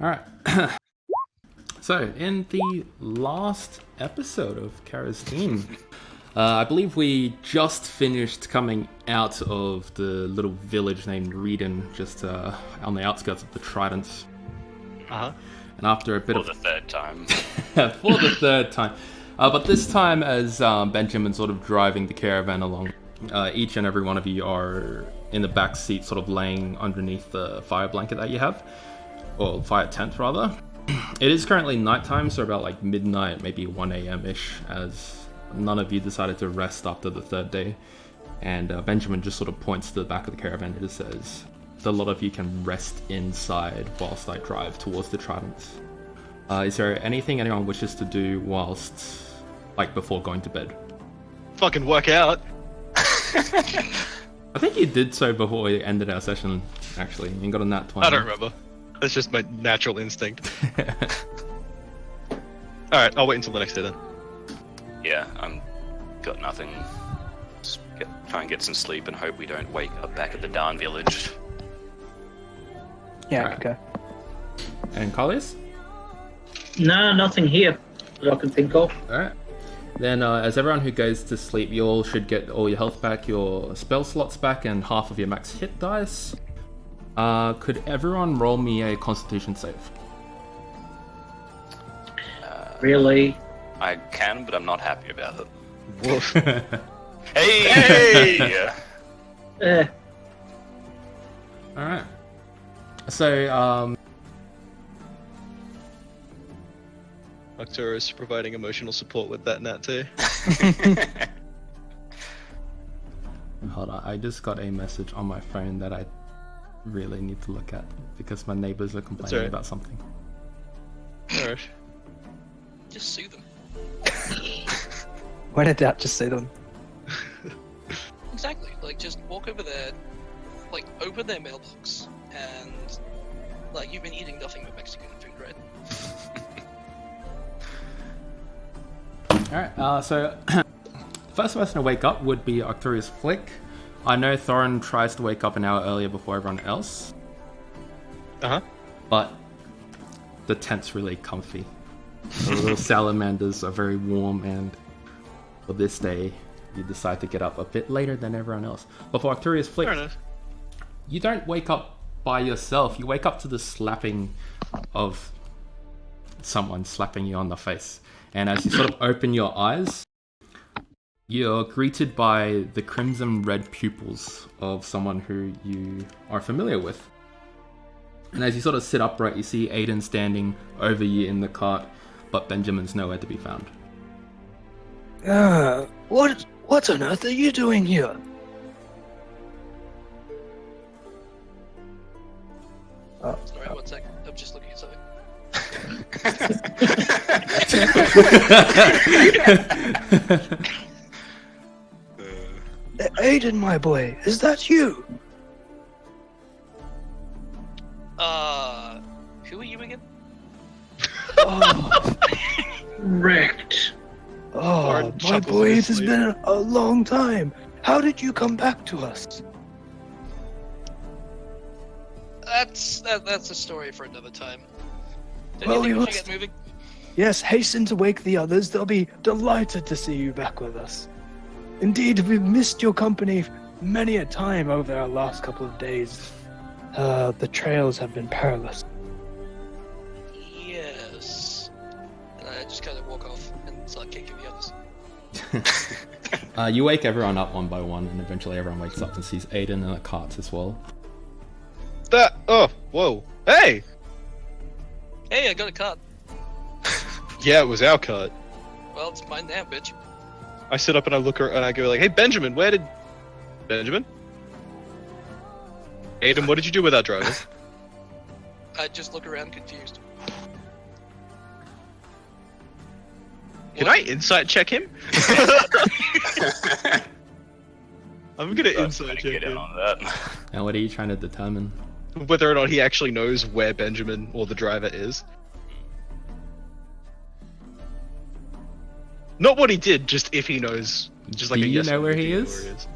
Alright. So, in the last episode of Karazdiin, I believe we just finished coming out of the little village named Trident, just on the outskirts of the Trident. Uh-huh. And after a bit For the third time. for the third time. But this time as Benjamin's sort of driving the caravan along, each and every one of you are in the back seat, sort of laying underneath the fire blanket that you have. Or fire tent, rather. It is currently nighttime, so about like midnight, maybe 1 a.m.-ish, as none of you decided to rest after the third day. And Benjamin just sort of points to the back of the caravan and just says, a lot of you can rest inside whilst I drive towards the Trident. Is there anything anyone wishes to do whilst, like, before going to bed? Fucking work out. I think you did so before we ended our session, actually. You got a nat 20. I don't remember. That's just my natural instinct. Alright, I'll wait until the next day then. Yeah, I'm got nothing. Try and get some sleep and hope we don't wake up back at the Darn village. Yeah, I Alright. could go. And Carlos? No, nothing here that I can think of. Alright. Then, as everyone who goes to sleep, you all should get all your health back, your spell slots back, and half of your max hit dice. Could everyone roll me a Constitution save? Really? I can, but I'm not happy about it. Woof. Hey! Eh, Alright. So, Arcturus providing emotional support with that nat too. hold on. I just got a message on my phone that I really need to look at because my neighbors are complaining alright. about something. Alright. Just sue them. When in doubt, just say them. Exactly. Like, just walk over there, like, open their mailbox, and, like, you've been eating nothing but Mexican food, right? Alright, so the first person to wake up would be Arcturus Flick. I know Thorin tries to wake up an hour earlier before everyone else, Uh-huh. but the tent's really comfy. The little salamanders are very warm, and for this day, you decide to get up a bit later than everyone else. But for Arcturus Flick, Fair enough. you don't wake up by yourself. You wake up to the slapping of someone slapping you on the face. And as you sort of open your eyes, you're greeted by the crimson red pupils of someone who you are familiar with. And as you sort of sit upright, you see Aiden standing over you in the cart, but Benjamin's nowhere to be found. What on earth are you doing here? Sorry, 1 second. I'm just looking at something. Aiden, my boy, is that you? Who are you again? Oh, wrecked. my chuckles boy, in it his has sleep. been a long time. How did you come back to us? That's a story for another time. Don't Well, you think we we should must- get moving? Yes, hasten to wake the others. They'll be delighted to see you back with us. Indeed, we've missed your company many a time over our last couple of days. The trails have been perilous. Yes. And I just kind of walk off and start kicking the others. You wake everyone up one by one, and eventually everyone wakes up and sees Aiden in the cart as well. Oh, whoa. Hey! Hey, I got a card. Yeah, it was our cut. Well, it's mine now, bitch. I sit up and I look and I go like, hey Benjamin, where did... Benjamin? Aiden, what did you do with that driver? I just look around confused. Can I insight check him? I'm gonna insight check Get in him. on that. And what are you trying to determine? Whether or not he actually knows where Benjamin or the driver is. Not what he did, just if he knows. Just like Do a you yes know or where no, do he you know is?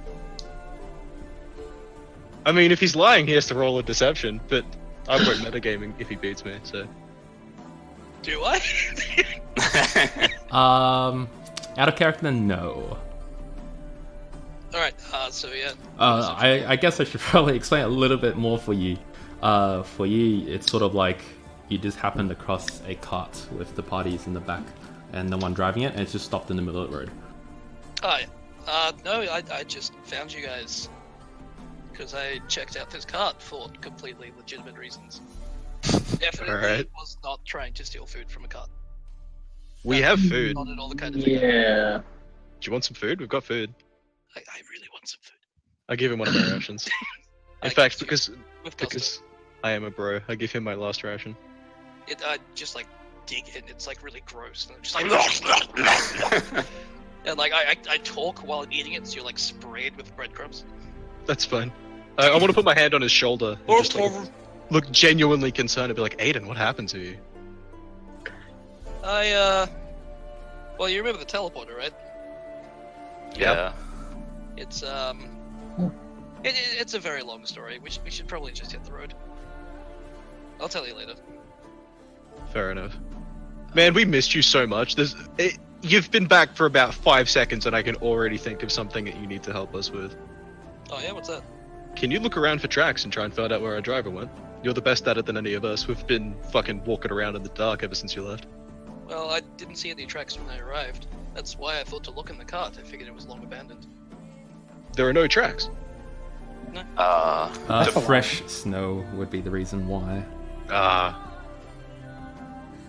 I mean, if he's lying, he has to roll a deception, but I won't metagaming if he beats me, so. Do I? Out of character, no. Alright, so yeah. I guess I should probably explain a little bit more for you. For you, it's sort of like you just happened across a cart with the parties in the back and the one driving it, and it's just stopped in the middle of the road. Hi. No, I just found you guys. Because I checked out this cart for completely legitimate reasons. Definitely Alright. was not trying to steal food from a cart. We have food. Not at all the kind of thing. Yeah. Do you want some food? We've got food. I really want some food. I give him one of my rations. I In fact, give you- because With custard. I am a bro, I give him my last ration. I just like dig in. It's like really gross. And I'm just like, and like I talk while I'm eating it, so you're like sprayed with breadcrumbs. That's fine. I want to put my hand on his shoulder and just like, look genuinely concerned and be like, Aiden, what happened to you? Well, you remember the teleporter, right? Yeah. It's it's a very long story. We should probably just hit the road. I'll tell you later. Fair enough. Man, we missed you so much. You've been back for about 5 seconds and I can already think of something that you need to help us with. Oh yeah, what's that? Can you look around for tracks and try and find out where our driver went? You're the best at it than any of us. We've been fucking walking around in the dark ever since you left. Well, I didn't see any tracks when I arrived. That's why I thought to look in the cart. I figured it was long abandoned. There are no tracks. Fresh snow would be the reason why.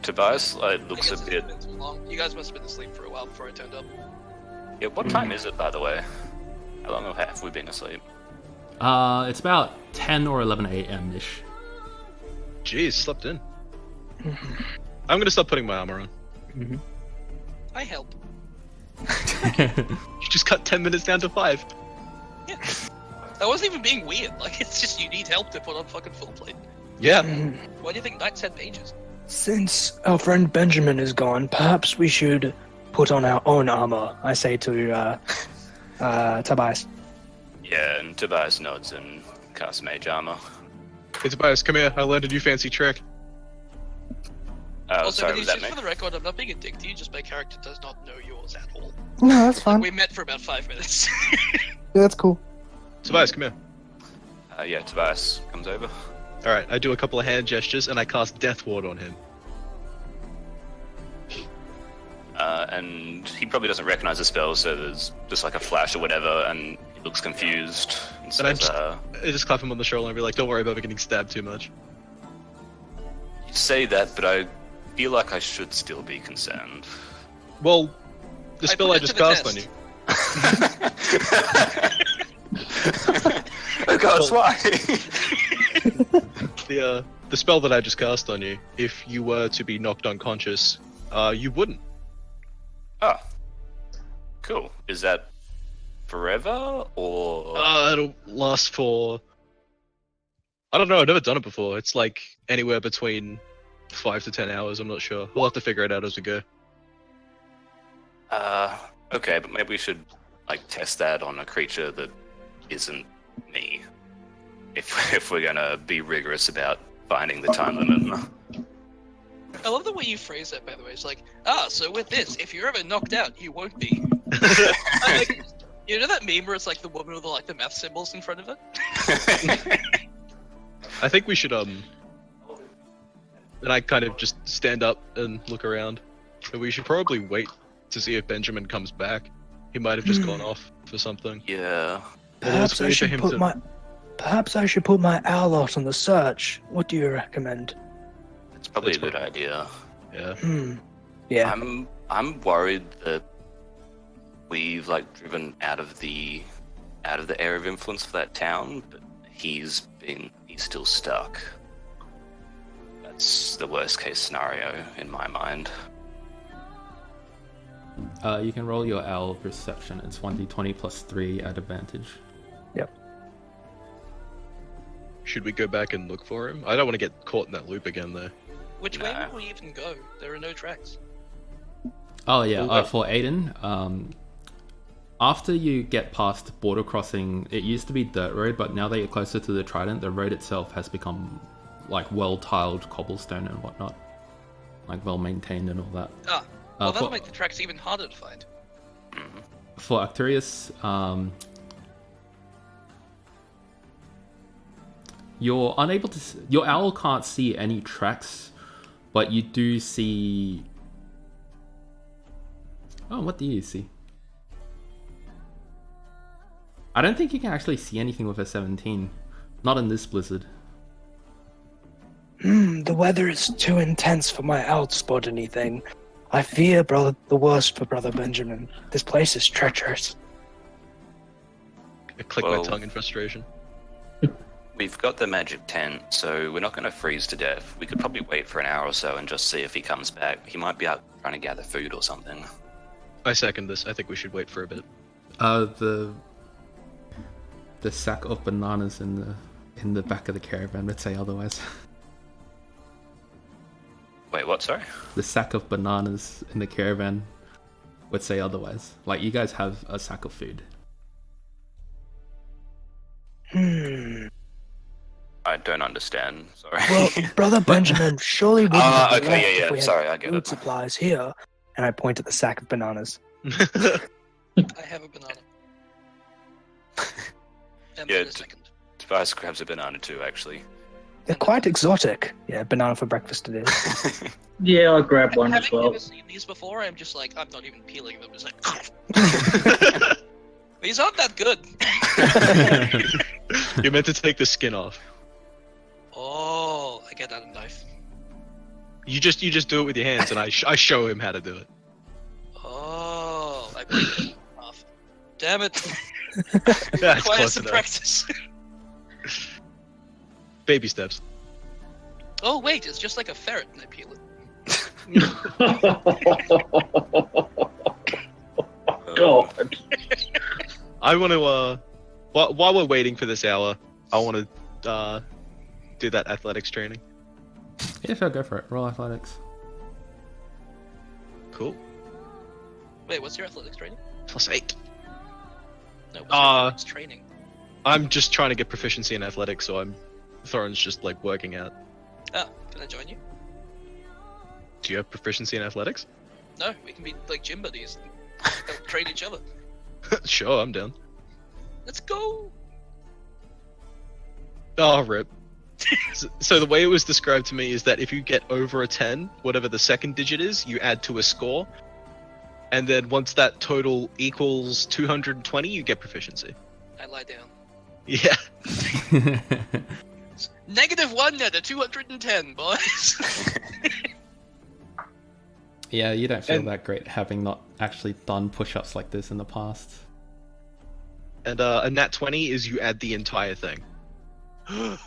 Tobias I looks guess a it's bit. been too long. You guys must have been asleep for a while before I turned up. Yeah, what time is it, by the way? How long have we been asleep? It's about 10 or 11 a.m. ish. Jeez, slept in. I'm gonna stop putting my armor on. I help. You just cut 10 minutes down to 5. Yeah. I wasn't even being weird. Like, it's just you need help to put on fucking full plate. Yeah. Why do you think Knights had pages? Since our friend Benjamin is gone, perhaps we should put on our own armor, I say to Tobias. Yeah, and Tobias nods and casts mage armor. Hey Tobias, come here. I learned a new fancy trick. Also, Sorry, but was just that for me? the record, I'm not being a dick to you, just my character does not know yours at all. No, that's fine. We met for about 5 minutes. Yeah, that's cool. Tobias, come here. Yeah, Tobias comes over. Alright, I do a couple of hand gestures and I cast Death Ward on him. And he probably doesn't recognize the spell, so there's just like a flash or whatever, and he looks confused. And And I says, just clap him on the shoulder and be like, don't worry about getting stabbed too much. you say that, but I feel like I should still be concerned. Well, the I spell put I it just to the cast on test. you. Oh gosh, why? The spell that I just cast on you, if you were to be knocked unconscious, you wouldn't. Oh, cool. Is that forever, or...? It'll last for... I don't know, I've never done it before. It's like anywhere between 5 to 10 hours, I'm not sure. We'll have to figure it out as we go. Okay, but maybe we should, like, test that on a creature that isn't me. If we're gonna be rigorous about finding the time limit. I love the way you phrase that, by the way. It's like, so with this, if you're ever knocked out, you won't be. Like, you know that meme where it's like the woman with the math symbols in front of it? I think we should, and I kind of just stand up and look around. And we should probably wait to see if Benjamin comes back. He might have just gone off for something. Yeah. Perhaps I should put my owl out on the search. What do you recommend? It's probably That's a good idea. Yeah. Yeah. I'm worried that we've driven out of the area of influence for that town, but he's still stuck. That's the worst case scenario in my mind. You can roll your owl perception. It's 1d20 plus 3 at advantage. Yep. Should we go back and look for him? I don't want to get caught in that loop again, though. Which way Nah. would we even go? There are no tracks. Oh yeah, Well, for Aiden, after you get past border crossing, it used to be dirt road, but now that you're closer to the Trident, the road itself has become like well-tiled cobblestone and whatnot, like well-maintained and all that. Ah, well, that'll for, make the tracks even harder to find. for Arcturus, you're unable to. Your owl can't see any tracks, but you do see. Oh, what do you see? I don't think you can actually see anything with a 17. Not in this blizzard. The weather is too intense for my owl to spot anything. I fear, brother, the worst for Brother Benjamin. This place is treacherous. I click my tongue in frustration. We've got the magic tent, so we're not going to freeze to death. We could probably wait for an hour or so and just see if he comes back. He might be out trying to gather food or something. I second this. I think we should wait for a bit. The sack of bananas in the back of the caravan would say otherwise. Wait, what? Sorry? The sack of bananas in the caravan would say otherwise. Like, you guys have a sack of food. I don't understand. Sorry. Well, Brother Benjamin surely wouldn't have okay, left yeah. if we had Sorry, I get food it. supplies here. And I point at the sack of bananas. I have a banana. And Yeah, then a second. Tobias grabs a banana too, actually. They're quite exotic. Yeah, banana for breakfast it is. Yeah, I grabbed one as Having well. never seen these before, I'm just like, I'm not even peeling them. It's like, these aren't that good. You're meant to take the skin off. Oh, I get that a knife. You just do it with your hands, and I show him how to do it. Oh, I break it in half. Damn it. That's Requires close some enough. practice. Baby steps. Oh wait, it's just like a ferret and I peel it. God. I want to. While we're waiting for this hour, I want to do that athletics training. Yeah, sure, go for it. Roll athletics. Cool. Wait, what's your athletics training? +8. No, what's your athletics training? I'm just trying to get proficiency in athletics, so Thorin's just like working out. Ah, can I join you? Do you have proficiency in athletics? No, we can be like gym buddies and help train each other. Sure, I'm down. Let's go! Oh, rip. So the way it was described to me is that if you get over a 10, whatever the second digit is, you add to a score. And then once that total equals 220, you get proficiency. I lie down. Yeah. -1 out of 210, boys! Yeah, you don't feel And- that great having not actually done push-ups like this in the past. And a nat 20 is you add the entire thing. You're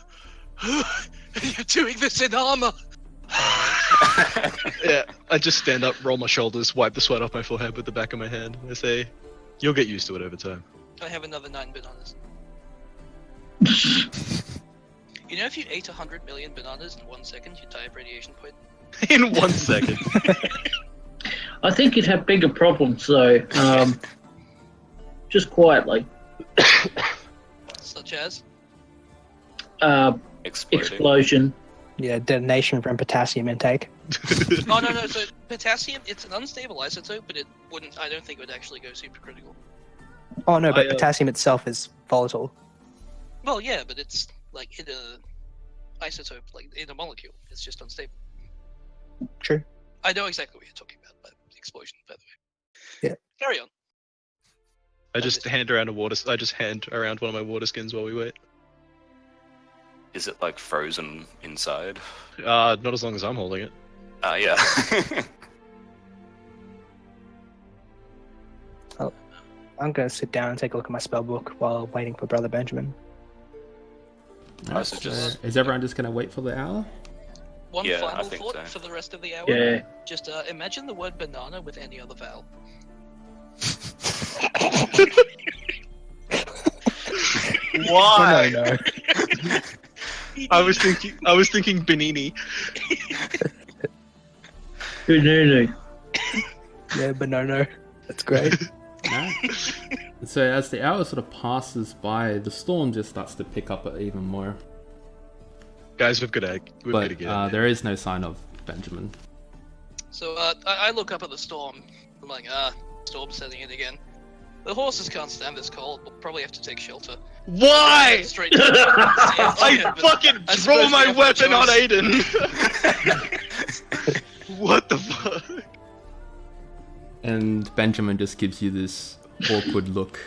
doing this in armor! Yeah, I just stand up, roll my shoulders, wipe the sweat off my forehead with the back of my hand. I say, you'll get used to it over time. I have another 9 bananas. You know, if you ate 100 million bananas in 1 second, you'd die of radiation poisoning. In 1 second. I think you'd have bigger problems though. Just quietly. Such as? Exploding. Explosion. Yeah, detonation from potassium intake. Oh, no, so potassium, it's an unstable isotope, but I don't think it would actually go supercritical. Oh no, but I, potassium itself is volatile. Well, yeah, but it's like in a isotope, like in a molecule. It's just unstable. True. I know exactly what you're talking about, but explosion, by the way. Yeah. Carry on. I just hand around one of my water skins while we wait. Is it like frozen inside? Not as long as I'm holding it. Yeah. I'm gonna sit down and take a look at my spell book while waiting for Brother Benjamin. I suggest- Is everyone just going to wait for the hour? One Yeah, I final think thought so. for the rest of the hour. Yeah. Just imagine the word banana with any other vowel. Why? No. I was thinking Benini. No. Yeah, but no. That's great. No. So as the hour sort of passes by, the storm just starts to pick up even more. Guys, we've got to get but in there. there is no sign of Benjamin. So I look up at the storm. I'm like, storm's setting in again. The horses can't stand this cold. We'll probably have to take shelter. Why? Straight to the I fucking I draw suppose my we have no weapon on choice. Aiden. What the fuck? And Benjamin just gives you this awkward look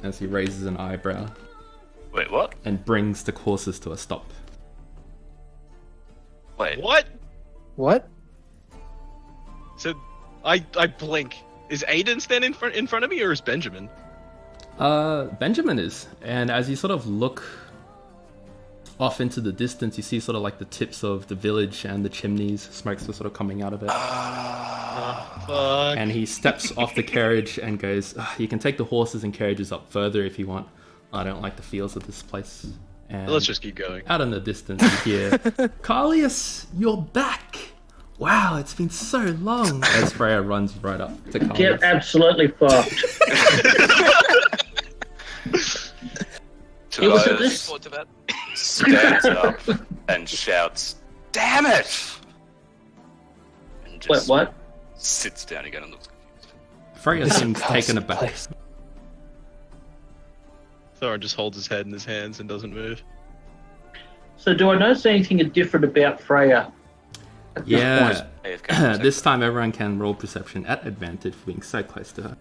as he raises an eyebrow Wait, what? and brings the horses to a stop. Wait. What? What? So, I blink. Is Aiden standing in front of me, or is Benjamin? Benjamin is, and as you sort of look off into the distance, you see sort of like the tips of the village and the chimneys, smokes are sort of coming out of it. Fuck. And he steps off the carriage and goes, you can take the horses and carriages up further if you want. I don't like the feels of this place. And Let's just keep going. out in the distance you hear, Carlius, you're back! Wow, it's been so long! As Freya runs right up to Carlius. Get absolutely fucked. It was at this. Forward to that. Stands up and shouts, "Damn it!" And Wait, just what? sits down again and looks confused. Freya seems taken aback. Place. Thorin just holds his head in his hands and doesn't move. So, do I notice anything different about Freya? At this Yeah, AFK for a second. this time everyone can roll perception at advantage for being so close to her.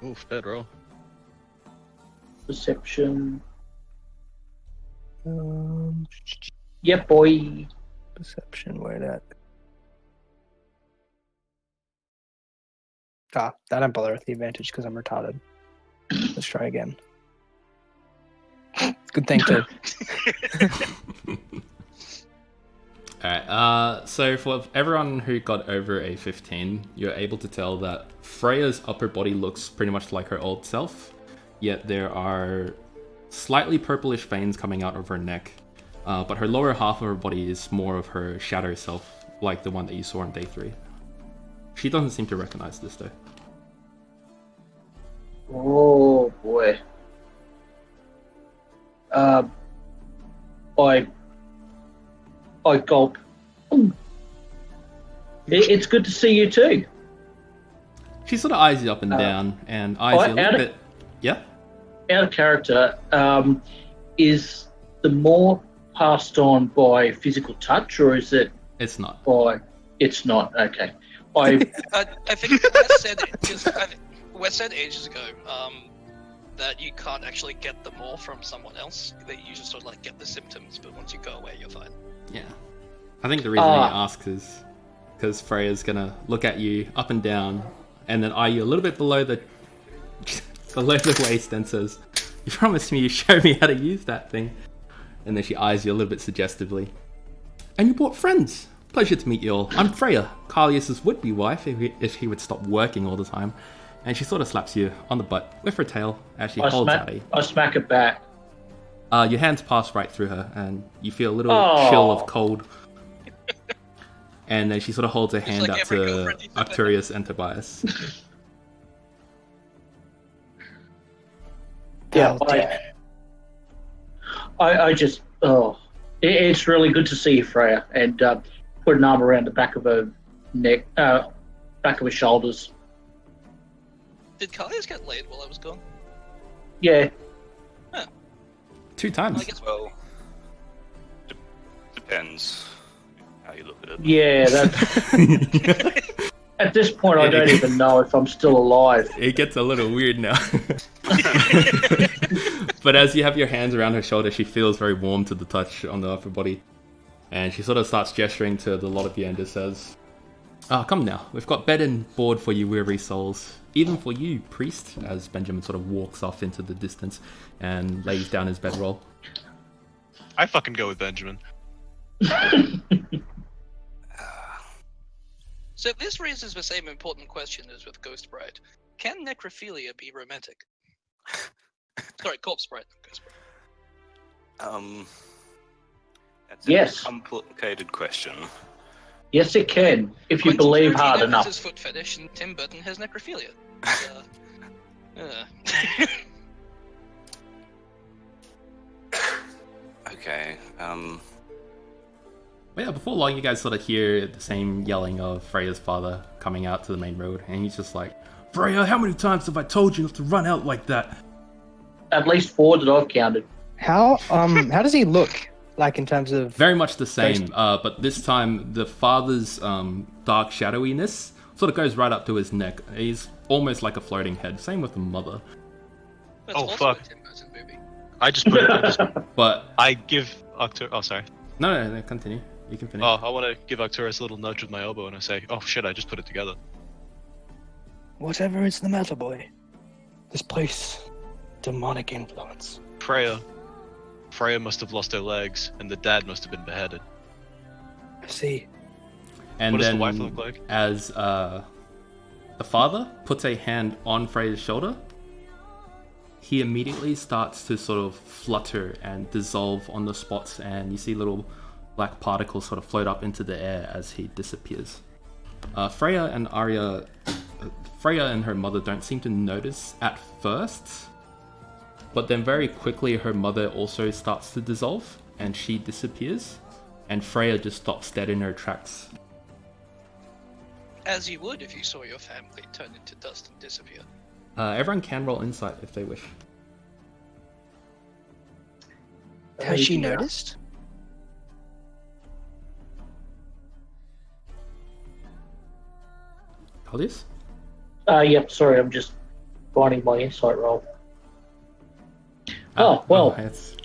Oof, bad roll. Perception. Um, Yep, boy. perception, where that? That didn't bother with the advantage because I'm retarded. Let's try again. Good thing too. Alright, so for everyone who got over a 15, you're able to tell that Freya's upper body looks pretty much like her old self, yet there are slightly purplish veins coming out of her neck, but her lower half of her body is more of her shadow self, like the one that you saw on day 3. She doesn't seem to recognize this though. Oh boy. I gulp. It's good to see you too. She sort of eyes you up and down, and eyes you a little bit... Yeah? Out of character, is the more passed on by physical touch, or is it It's not. by? It's not. Okay. I I think Wes said it. Wes said ages ago that you can't actually get them all from someone else. That you just sort of like get the symptoms, but once you go away, you're fine. Yeah. I think the reason he asks is because Freya's gonna look at you up and down, and then eye you a little bit below the waist and says, "You promised me you'd show me how to use that thing." And then she eyes you a little bit suggestively. "And you brought friends. Pleasure to meet you all. I'm Freya, Carlius's would-be wife if he would stop working all the time." And she sort of slaps you on the butt with her tail as she holds out a... I smack it back. Your hands pass right through her, and you feel a little Oh. chill of cold. And then she sort of holds her hand like out every to girlfriend you've ever had. Arcturus and Tobias. Yeah, I just it's really good to see you, Freya, and put an arm around the back of her neck, back of her shoulders. Did Carlius get laid while I was gone? Yeah, 2 times. I guess Well, depends how you look at it. yeah. That's at this point, I don't even know if I'm still alive. It gets a little weird now. But as you have your hands around her shoulder, she feels very warm to the touch on the upper body. And she sort of starts gesturing to the lot of you and just says, come now, we've got bed and board for you weary souls. Even for you, priest, as Benjamin sort of walks off into the distance and lays down his bedroll. I fucking go with Benjamin. So this raises the same important question as with Ghost Bride. Can necrophilia be romantic? Sorry, Corpse Bride. Ghost Bride. That's Yes. a complicated question. Yes, it can if you Quentin believe Tarantino hard has enough. his foot fetish, and Tim Burton has necrophilia. But yeah, before long, you guys sort of hear the same yelling of Freya's father coming out to the main road, and he's just like, Freya, how many times have I told you not to run out like that? At least 4 that I've counted. How does he look like in terms of? Very much the same, but this time the father's dark shadowiness sort of goes right up to his neck. He's almost like a floating head. Same with the mother. That's Oh, also fuck. a Tim Burton movie. But I give Arcturus. Oh, sorry. no, continue. You can finish. Oh, I want to give Arcturus a little nudge with my elbow, and I say, "Oh shit! I just put it together." Whatever is the matter, boy? This place, demonic influence. Freya must have lost her legs, and the dad must have been beheaded. I see. And What does then, the wife look like? as the father puts a hand on Freya's shoulder, he immediately starts to sort of flutter and dissolve on the spots, and you see little black particles sort of float up into the air as he disappears. Freya and her mother don't seem to notice at first, but then very quickly her mother also starts to dissolve and she disappears, and Freya just stops dead in her tracks. As you would if you saw your family turn into dust and disappear. Everyone can roll insight if they wish. Has she noticed? Claudius? Yep, sorry, I'm just finding my insight roll. Oh, well. It's,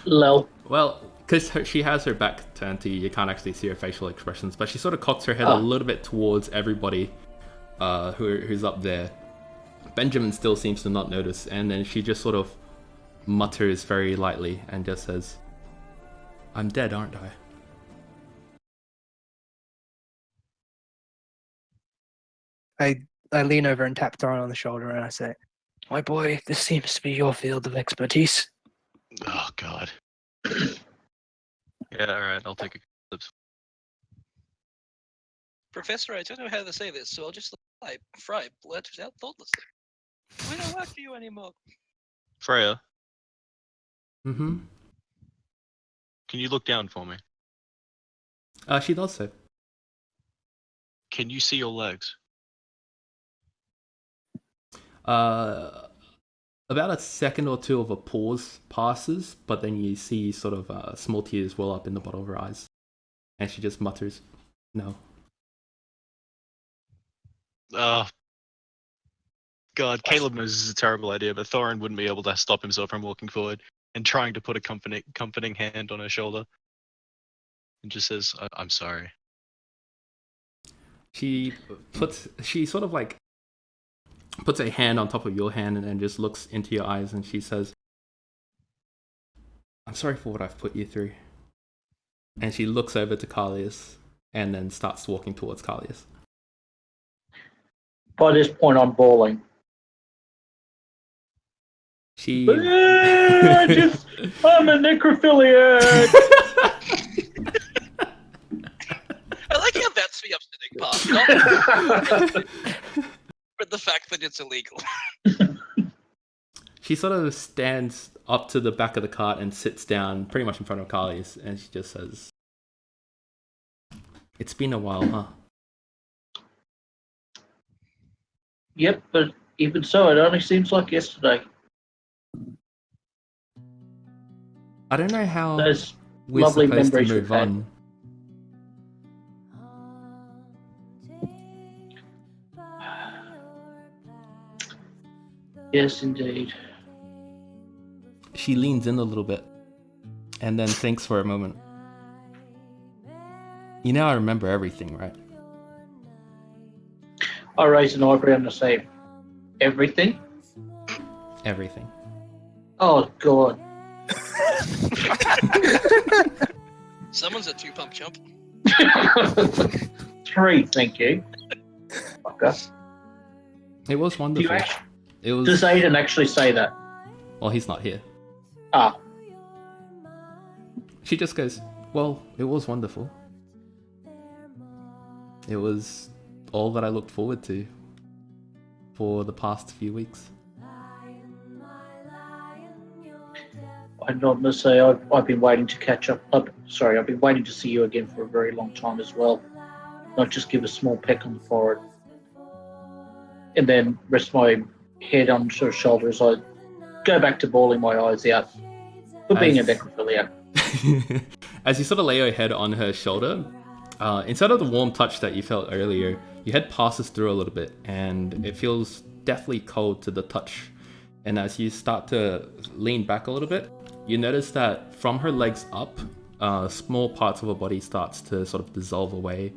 Lol. well, because she has her back turned to you, you can't actually see her facial expressions, but she sort of cocks her head a little bit towards everybody who's up there. Benjamin still seems to not notice, and then she just sort of mutters very lightly and just says, I'm dead, aren't I? I lean over and tap Thorin on the shoulder and I say, my boy, this seems to be your field of expertise. Oh god. Yeah, alright, I'll take a clip. Professor, I don't know how to say this, so I'll just Fry blurted out thoughtlessly. We don't work for you anymore. Freya, Mm-hmm. can you look down for me? She does so. Can you see your legs? About a second or two of a pause passes, but then you see sort of small tears well up in the bottom of her eyes. And she just mutters, no. Oh. God, Caleb knows this is a terrible idea, but Thorin wouldn't be able to stop himself from walking forward and trying to put a comforting hand on her shoulder. And just says, I'm sorry. She sort of like puts a hand on top of your hand and then just looks into your eyes and she says, I'm sorry for what I've put you through. And she looks over to Carlius and then starts walking towards Carlius. By this point, I'm bawling. She... I'm a necrophiliac! I like how that's the upsetting part, not but the fact that it's illegal. She sort of stands up to the back of the cart and sits down pretty much in front of Carlius and she just says, it's been a while, huh? Yep, but even so, it only seems like yesterday. I don't know how Those we're lovely supposed to memories move we've had. on. Yes, indeed. She leans in a little bit and then thinks for a moment. You know I remember everything, right? I raise an eyebrow and I say, everything? Everything. Oh, God. Someone's a 2-pump chump. 3, thank you. Okay. It was Do you wonderful. actually, It was... does Aiden actually say that? Well, he's not here. Ah, She just goes, well, it was wonderful. It was all that I looked forward to for the past few weeks. I don't necessarily. I've been waiting to catch up. Sorry, I've been waiting to see you again for a very long time as well. Not just give a small peck on the forehead, and then rest my head on her shoulder as I go back to bawling my eyes out for being a necrophiliac. As you sort of lay your head on her shoulder, instead of the warm touch that you felt earlier, your head passes through a little bit, and it feels deathly cold to the touch. And as you start to lean back a little bit, you notice that from her legs up, small parts of her body starts to sort of dissolve away.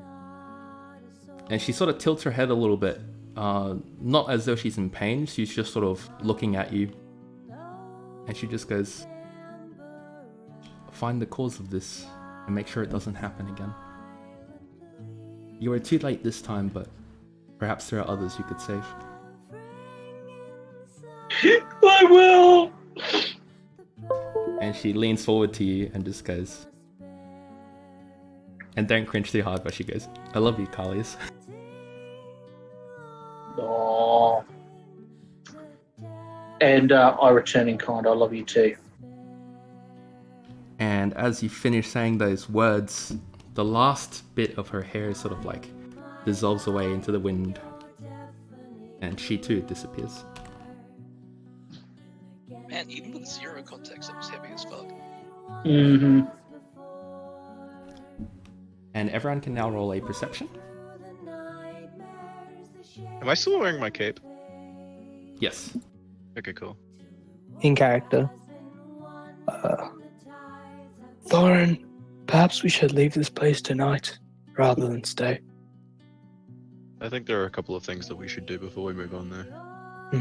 And she sort of tilts her head a little bit, not as though she's in pain, she's just sort of looking at you. And she just goes, "Find the cause of this and make sure it doesn't happen again. You are too late this time, but perhaps there are others you could save." I will! And she leans forward to you and just goes, and don't cringe too hard, but she goes, "I love you, Carlius." Aww. And I return in kind. I love you too. And as you finish saying those words, the last bit of her hair sort of like dissolves away into the wind, and she too disappears. Man, even with zero context, that was heavy as fuck. Mm-hmm. And everyone can now roll a perception. Am I still wearing my cape? Yes. Okay, cool. In character. Thorin, perhaps we should leave this place tonight rather than stay. I think there are a couple of things that we should do before we move on there.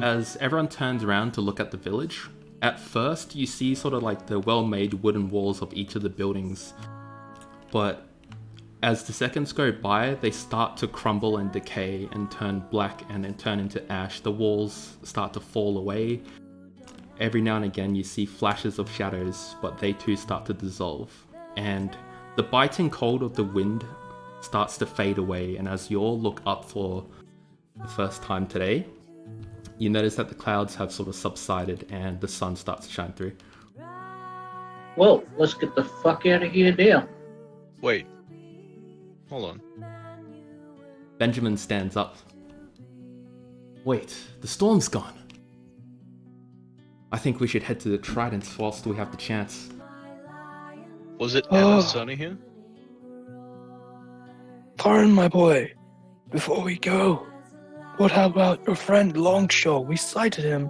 As everyone turns around to look at the village, at first you see sort of like the well-made wooden walls of each of the buildings, but as the seconds go by, they start to crumble and decay and turn black and then turn into ash. The walls start to fall away. Every now and again you see flashes of shadows, but they too start to dissolve. And the biting cold of the wind starts to fade away, and as you all look up for the first time today, you notice that the clouds have sort of subsided and the sun starts to shine through. Well, let's get the fuck out of here now. Wait. Hold on. Benjamin stands up. Wait, the storm's gone. I think we should head to the Trident whilst we have the chance. Was it ever sunny here? Thorin, my boy, before we go, what about your friend Longshore? We sighted him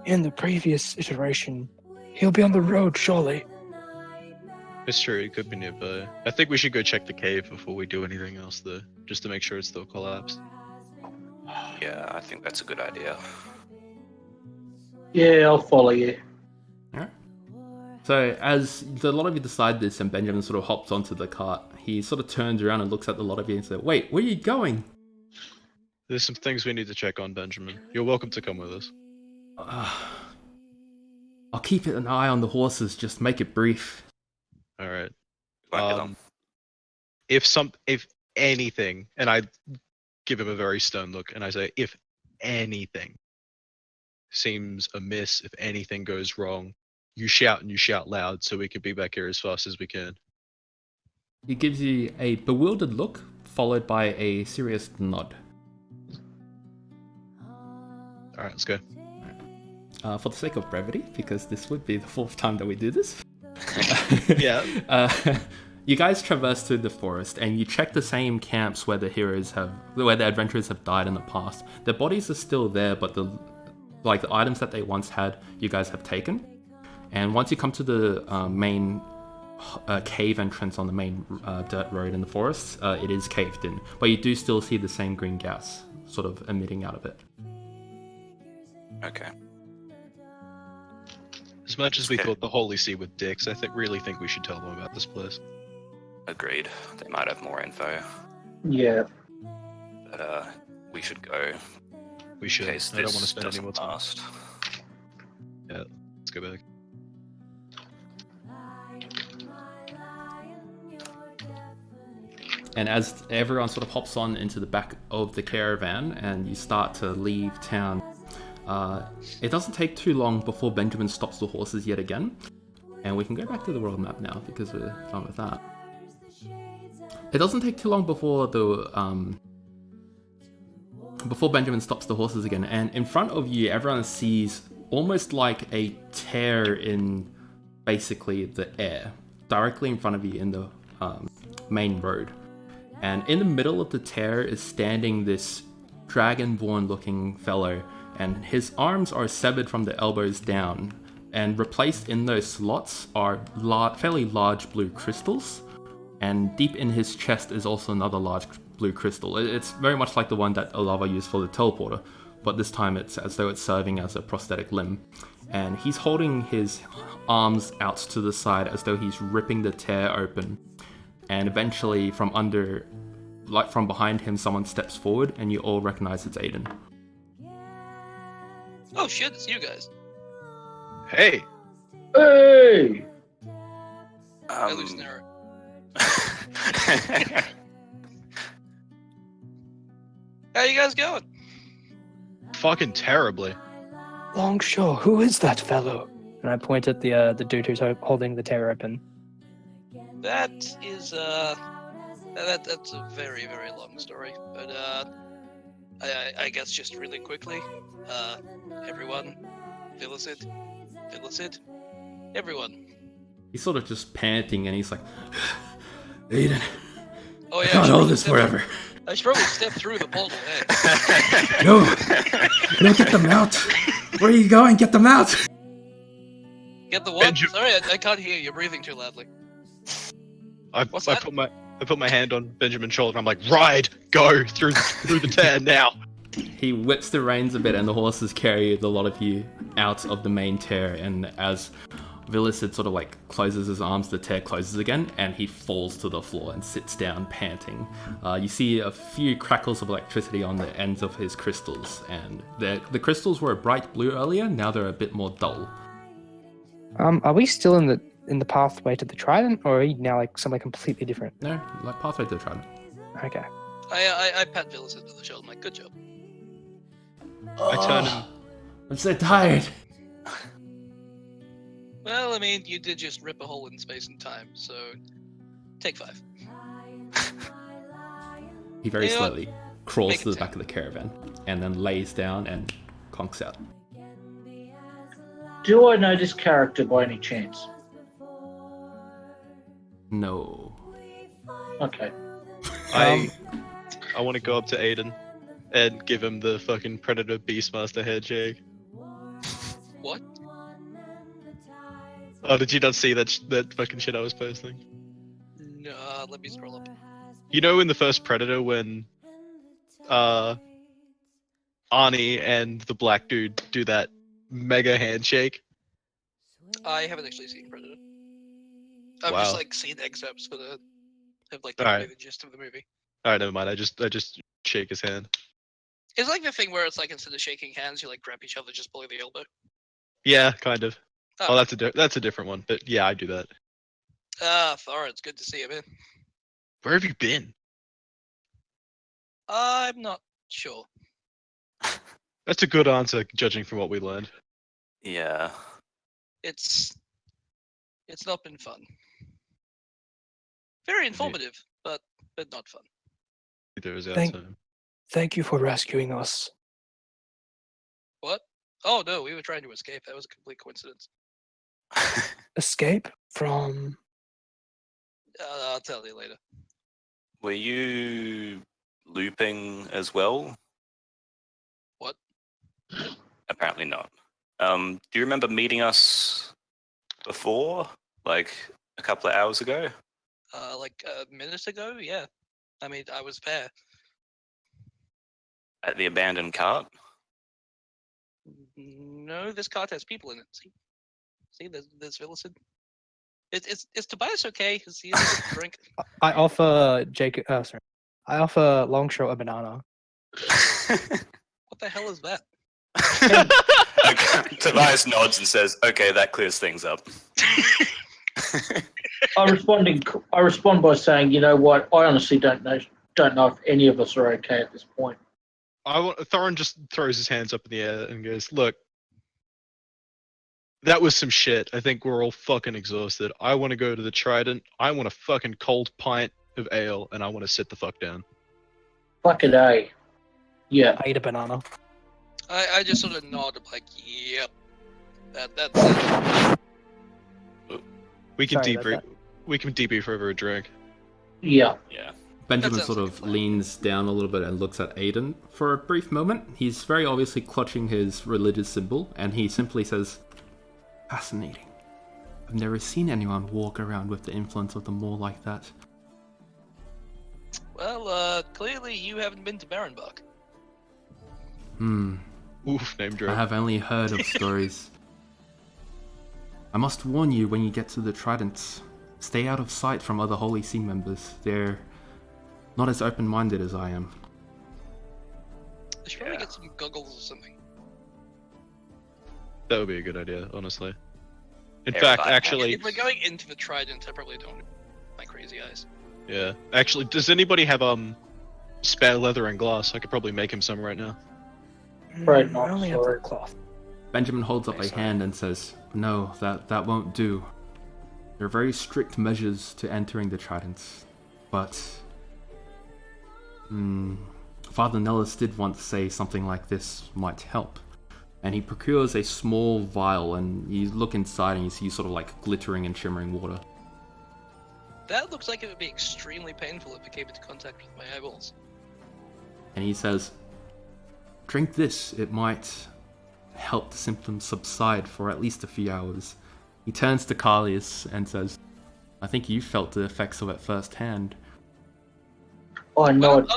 in the previous iteration. He'll be on the road, surely. It's true, it could be nearby. I think we should go check the cave before we do anything else though, just to make sure it's still collapsed. Yeah, I think that's a good idea. Yeah, I'll follow you. Alright. So as a lot of you decide this and Benjamin sort of hops onto the cart, he sort of turns around and looks at the lot of you and says, "Wait, where are you going?" There's some things we need to check on, Benjamin. You're welcome to come with us. I'll keep an eye on the horses, just make it brief. Alright. Whack it on. If anything, and I give him a very stern look, and I say, if anything seems amiss, if anything goes wrong, you shout and you shout loud so we can be back here as fast as we can. He gives you a bewildered look, followed by a serious nod. Alright, let's go. For the sake of brevity, because this would be the fourth time that we do this. Yeah. You guys traverse through the forest and you check the same camps where the adventurers have died in the past. Their bodies are still there, but the items that they once had, you guys have taken. And once you come to the main cave entrance on the main dirt road in the forest, it is caved in, but you do still see the same green gas sort of emitting out of it. Okay. As much as we thought the Holy See were dicks, I really think we should tell them about this place. Agreed. They might have more info. Yeah. But we should go. We should. In case I don't this want to spend any doesn't more time. last. Yeah, let's go back. And as everyone sort of hops on into the back of the caravan and you start to leave town, it doesn't take too long before Benjamin stops the horses yet again. And we can go back to the world map now because we're done with that. It doesn't take too long before before Benjamin stops the horses again, and in front of you, everyone sees almost like a tear in basically the air, directly in front of you in the main road. And in the middle of the tear is standing this dragonborn looking fellow, and his arms are severed from the elbows down, and replaced in those slots are fairly large blue crystals, and deep in his chest is also another large blue crystal. It's very much like the one that Alava used for the teleporter, but this time it's as though it's serving as a prosthetic limb. And he's holding his arms out to the side as though he's ripping the tear open. And eventually from behind him, someone steps forward, and you all recognize it's Aiden. Oh shit, it's you guys. Hey. Hey! I lose an arrow. How you guys going? Fucking terribly. Longshore, who is that fellow? And I point at the dude who's holding the tear open. That is that's a very, very long story. But I guess just really quickly, everyone, Villicid, everyone. He's sort of just panting, and he's like, Aiden, Oh I yeah, can't hold this forever. I should probably step through the portal. Hey. No, get them out. Where are you going? Get them out. Get the what? Benjamin. Sorry, I can't hear you. You're breathing too loudly. I What's I that? put my hand on Benjamin's shoulder, and I'm like, ride, go through the tear now. He whips the reins a bit, and the horses carry a lot of you out of the main tear. And as Villicid sort of like closes his arms, the tear closes again, and he falls to the floor and sits down panting. You see a few crackles of electricity on the ends of his crystals, and the crystals were a bright blue earlier. Now they're a bit more dull. Are we still in the pathway to the Trident, or are we now like somewhere completely different? No, like pathway to the Trident. Okay. I pat Villicid on the shoulder. I'm like, good job. I turn and I'm so tired. Well, I mean, you did just rip a hole in space and time, so take 5. He very You know slowly crawls Make to it the back of the caravan, and then lays down and conks out. Do I know this character by any chance? No. Okay. I want to go up to Aiden and give him the fucking Predator Beastmaster handshake. What? Oh, did you not see that fucking shit I was posting? No, let me scroll up. You know, in the first Predator, when Arnie and the black dude do that mega handshake. I haven't actually seen Predator. I've Wow. just like seen excerpts for the Alright. the gist of the movie. All right, never mind. I just shake his hand. It's like the thing where it's like instead of shaking hands, you like grab each other just below the elbow. Yeah, kind of. Oh. Oh, that's a different one. But yeah, I do that. Thor, it's good to see you, man. Where have you been? I'm not sure. That's a good answer, judging from what we learned. Yeah. It's not been fun. Very informative, but not fun. There is our Thank- time. Thank you for rescuing us. What? Oh no, we were trying to escape. That was a complete coincidence. Escape from... I'll tell you later. Were you looping as well? What? Apparently not. Do you remember meeting us before? Like a couple of hours ago? Like a minute ago, yeah. I mean, I was there. At the abandoned cart? No, this cart has people in it. See, there's Villicid. Is Tobias okay? Is he able to drink? I offer Jacob... sorry. I offer Longshore a banana. What the hell is that? Okay. Tobias nods and says, okay, that clears things up. I respond by saying, you know what? I honestly don't know if any of us are okay at this point. Thorin just throws his hands up in the air and goes, "Look, That was some shit. I think we're all fucking exhausted. I want to go to the Trident. I want a fucking cold pint of ale, and I want to sit the fuck down. Fucking A. Yeah. I ate a banana. I just sort of nod, like, yep. That's it. We can Sorry, debrief. We can debrief over a drink. Yeah. Yeah. Benjamin sounds sort like of a plan. leans down a little bit and looks at Aiden for a brief moment. He's very obviously clutching his religious symbol, and he simply says, "Fascinating. I've never seen anyone walk around with the influence of the Maw like that." Well, clearly you haven't been to Barenbach. Oof, name I drop. have only heard of stories. I must warn you when you get to the Tridents, stay out of sight from other Holy See members. They're not as open-minded as I am. I should probably get some goggles or something. That would be a good idea, honestly. In Yeah, fact, but- actually, If we're going into the Trident, I probably don't want my crazy eyes. yeah. Actually, does anybody have spare leather and glass? I could probably make him some right now. Right, I not only have sorry. the cloth. Benjamin holds up a Nice. hand and says, "No, that won't do. There are very strict measures to entering the Tridents, but Father Nellis did once say something like this might help." And he procures a small vial, and you look inside and you see sort of like glittering and shimmering water. That looks like it would be extremely painful if it came into contact with my eyeballs. And he says, "Drink this, it might help the symptoms subside for at least a few hours." He turns to Carlius and says, "I think you felt the effects of it firsthand." Oh, I know it.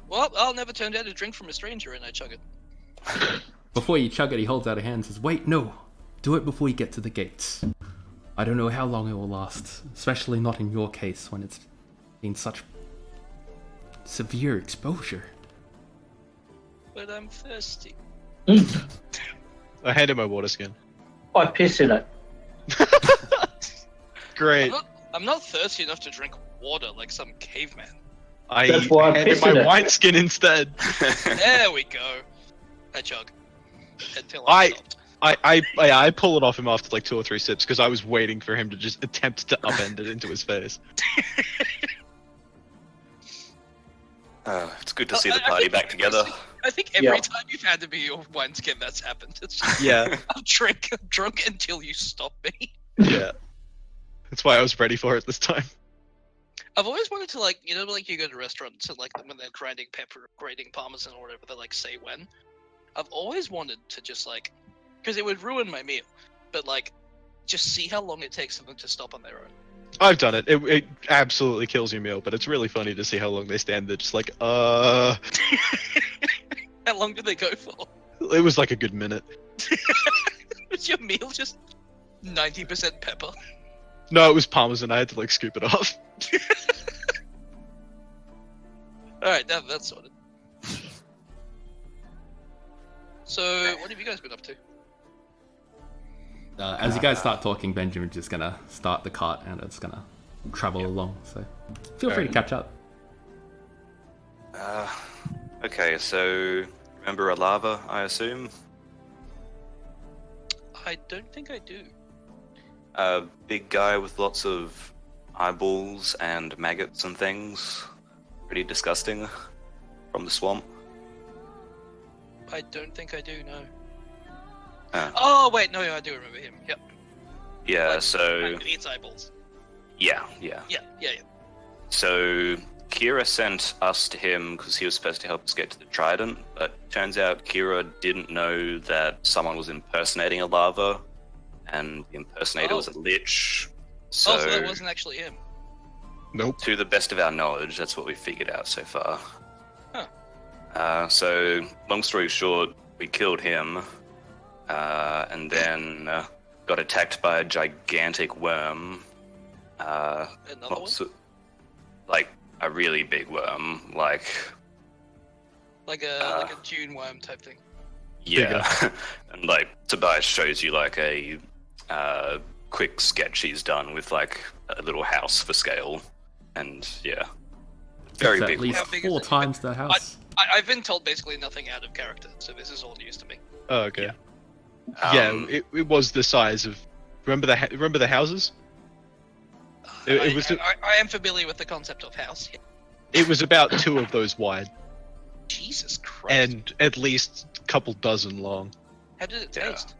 Well, I'll never turn down a drink from a stranger, and I chug it. Before you chug it, he holds out a hand and says, "Wait, no. Do it before you get to the gates. I don't know how long it will last, especially not in your case when it's been such severe exposure." But I'm thirsty. I hand him my water skin. I piss in it. Great. I'm not thirsty enough to drink water like some caveman. I That's why I hand him piss in my it. wineskin instead. There we go. I chug. Until I- I'm stopped. I pull it off him after like 2 or 3 sips because I was waiting for him to just attempt to upend it into his face. It's good to see I the party think- back together. I think every Yeah. time you've had to be your wineskin, that's happened. It's just, Yeah, I'm drunk until you stop me. yeah. That's why I was ready for it this time. I've always wanted to, like, you know, like you go to restaurants and like when they're grinding pepper, grating parmesan or whatever, they like say when. I've always wanted to just like, because it would ruin my meal, but like, just see how long it takes for them to stop on their own. I've done it. It absolutely kills your meal, but it's really funny to see how long they stand there just like, How long did they go for? It was like a good minute. Was your meal just 90% pepper? No, it was parmesan. I had to like scoop it off. Alright, that's sorted. So, what have you guys been up to? As you guys start talking, Benjamin's just gonna start the cart and it's gonna travel along. So feel free to catch up. Okay, so remember Alava, I assume? I don't think I do. A big guy with lots of eyeballs and maggots and things. Pretty disgusting. From the swamp. I don't think I do, no. Ah. Oh, wait, no, I do remember him. Yep. Yeah, Like, so... like, eats eyeballs. Yeah. Yeah. So Kira sent us to him because he was supposed to help us get to the Trident, but turns out Kira didn't know that someone was impersonating a lava, and the impersonator was a lich. So, Oh, so that wasn't actually him. Nope. to the best of our knowledge, that's what we figured out so far. Huh. So, long story short, we killed him, and then got attacked by a gigantic worm. Another Not one? so- like a really big worm, like Like a Dune worm type thing. yeah, and like Tobias shows you like a quick sketch he's done with like a little house for scale, and yeah, very It's big. at least How big is 4 it? times the house. I've been told basically nothing out of character, so this is all news to me. Oh, okay. Yeah. It was the size of. Remember the houses? It was. I am familiar with the concept of house. Yeah. It was about 2 of those wide, Jesus Christ. and at least a couple dozen long. How did it Yeah. taste?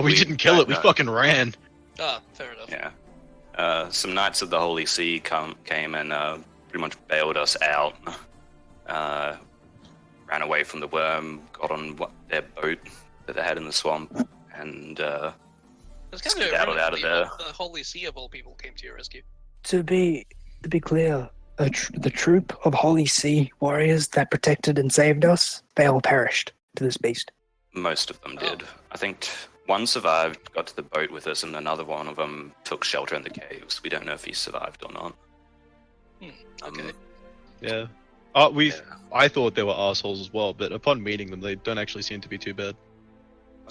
We didn't kill it. We don't know. fucking ran. Ah, fair enough. Yeah. Some Knights of the Holy See came and pretty much bailed us out. Ran away from the worm, got on their boat that they had in the swamp, and It's kind of skedaddled out of there. The Holy See of all people came to your rescue. To be clear, the troop of Holy Sea warriors that protected and saved us, they all perished to this beast. Most of them did. I think one survived, got to the boat with us, and another one of them took shelter in the caves. We don't know if he survived or not. Okay. Yeah. I thought they were assholes as well, but upon meeting them, they don't actually seem to be too bad.